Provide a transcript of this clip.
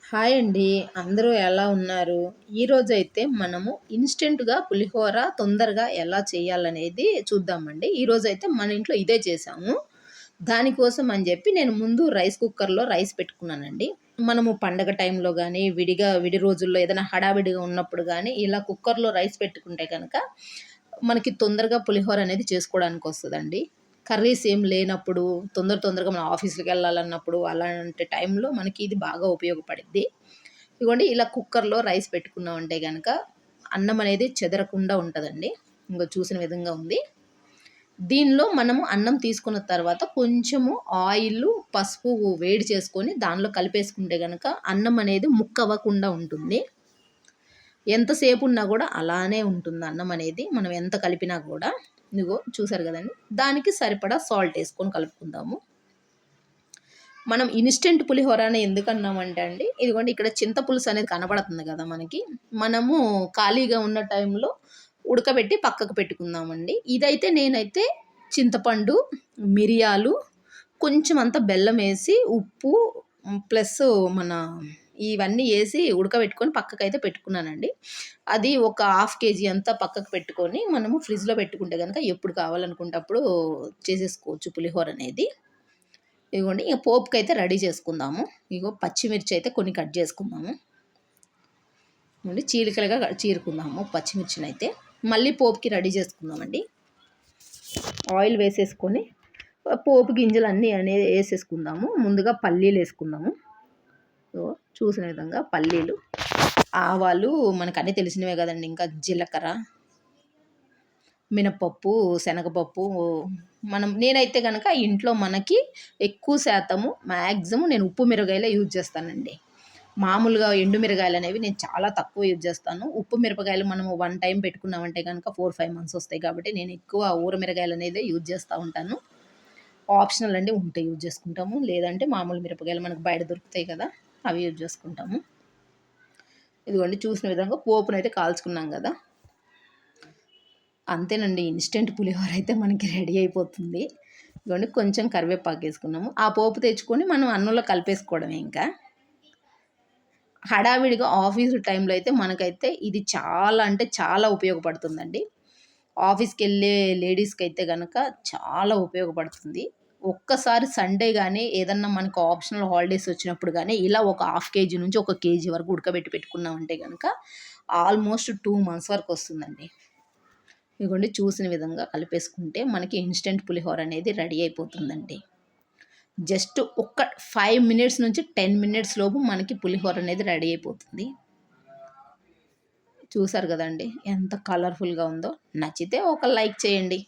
Hi అండి. అందరూ ఎలా ఉన్నారు? ఈరోజైతే మనము ఇన్‌స్టంట్‌గా పులిహోర తొందరగా ఎలా చేయాలనేది చూద్దామండి. ఈరోజైతే మన ఇంట్లో ఇదే చేశాము. దానికోసం అని జెప్పి నేను ముందు రైస్ కుక్కర్‌లో రైస్ పెట్టుకున్నానండి. మనము పండగ టైంలో గానీ, విడి రోజుల్లో ఏదైనా హడావిడిగా ఉన్నప్పుడు గానీ, ఇలా కుక్కర్‌లో రైస్ పెట్టుకుంటే గనక, మనకి తొందరగా పులిహోర అనేది చేసుకోవడానికొస్తదండి. కర్రీస్ ఏం లేనప్పుడు, తొందరగా మనం ఆఫీస్‌లకెళ్ళాలన్నప్పుడు, అలాంటి టైంలో మనకి ఇది బాగా ఉపయోగపడిద్ది. ఇగోండి ఇలా కుక్కర్‌లో రైస్ పెట్టుకున్నామంటే గనక, అన్నం అనేది చెదరకుండా ఉంటదండి. ఇంగో చూసిన విధంగా ఉంది. దీనిలో మనము అన్నం తీసుకున్న తర్వాత కొంచెము ఆయిలు, పసుపు వేడి చేసుకొని దానిలో కలిపేసుకుంటే గనక అన్నం అనేది ముక్కవ్వకుండా ఉంటుంది. ఎంతసేపు ఉన్నా గూడా అలానే ఉంటుంది అన్నం అనేది. మనం ఎంత కలిపినా గూడా. ఇదిగో చూసారు గదండీ! దానికి సరిపడా సాల్ట్ యేసుకొని కలుపుకుందాము. మనం ఇన్‌స్టంట్ పులిహోర అని ఎందుకన్నామంటే అండి, ఇదిగోండి ఇక్కడ చింతపులుసు అనేది కనబడుతుంది గదా మనకి. మనము ఖాళీగా ఉన్న టైంలో ఉడకబెట్టి పక్కకు పెట్టుకుందామండి. ఇదైతే నేనైతే చింతపండు, మిరియాలు, కొంచెం అంత బెల్లమేసి, ఉప్పు ప్లస్ మన ఇవన్నీ యేసి ఉడకబెట్టుకొని పక్కకైతే పెట్టుకున్నానండి. అది ఒక హాఫ్ కేజీ అంతా పక్కకు పెట్టుకొని, మనము ఫ్రిడ్జ్‌లో పెట్టుకుంటే గనక ఎప్పుడు కావాలనుకుంటే అప్పుడు చేసేసుకోవచ్చు పులిహోర అనేది. ఇగోండి ఇగ పోపుకైతే రెడీ చేసుకుందాము. ఇగో పచ్చిమిర్చి అయితే కొన్ని కట్ చేసుకుందాము. ఇగోండి చీలికలుగా చీరుకుందాము పచ్చిమిర్చినైతే. మళ్ళీ పోపుకి రెడీ చేసుకుందామండి. ఆయిల్ వేసేసుకొని పోపు గింజలన్నీ అనేది యేసేసుకుందాము. ముందుగా పల్లీలేసుకుందాము. సో, చూసిన విధంగా పల్లీలు, ఆవాలు మనకన్నీ తెలిసినవే గదండీ! ఇంకా జీలకర్ర, మినపప్పు, శనగపప్పు నేనైతే గనక ఇంట్లో మనకి ఎక్కువ శాతము మాక్సిమం నేను ఉప్పు మిరగాయలే యూజ్ చేస్తానండి. మామూలుగా ఎండు మిరగాయలనేవి నేను చాలా తక్కువ యూజ్ చేస్తాను. ఉప్పు మిరపకాయలు మనము వన్ టైమ్ పెట్టుకున్నామంటే గనక 4, 5 మంత్స్ వస్తాయి కాబట్టి నేను ఎక్కువ ఊర మిరగాయలనేదే యూజ్ చేస్తా ఉంటాను. ఆప్షనల్ అండి ఉంటే యూజ్ చేసుకుంటాము. లేదంటే మామూలు మిరపకాయలు మనకు బయట దొరుకుతాయి కదా! అవి యూజ్ చేసుకుంటాము. ఇదిగోండి చూసిన విధంగా పోపునైతే కాల్చుకున్నాం గదా! అంతేనండి. ఇన్‌స్టంట్ పులిహోర అయితే మనకి రెడీ అయిపోతుంది. ఇదిగోండి కొంచెం కరివేపాకేసుకున్నాము. ఆ పోపు తెచ్చుకొని మనం అన్నంలో కలిపేసుకోవడమే ఇంకా. హడావిడిగా ఆఫీసు టైంలో అయితే మనకైతే ఇది చాలా అంటే చాలా ఉపయోగపడుతుందండి. ఆఫీస్‌కెళ్ళే లేడీస్‌కైతే గనక చాలా ఉపయోగపడుతుంది. ఒక్కసారి సండే గాని, ఏదన్నా మనకు ఆప్షనల్ హాలిడేస్ వచ్చినప్పుడు గాని, ఇలా ఒక హాఫ్ కేజీ నుంచి ఒక కేజీ వరకు ఉడకబెట్టి పెట్టుకున్నామంటే గనక, ఆల్మోస్ట్ 2 మంత్స్ వరకొస్తుందండి. ఇదిగోండి చూసిన విధంగా కలిపేసుకుంటే మనకి ఇన్‌స్టంట్ పులిహోర అనేది రెడీ అయిపోతుందండి. జస్ట్ ఒక్క 5 మినిట్స్ నుంచి 10 మినిట్స్ లోపు మనకి పులిహోర అనేది రెడీ అయిపోతుంది. చూసారు గదండీ! ఎంత కలర్‌ఫుల్‌గా ఉందో. నచ్చితే ఒక లైక్ చేయండి.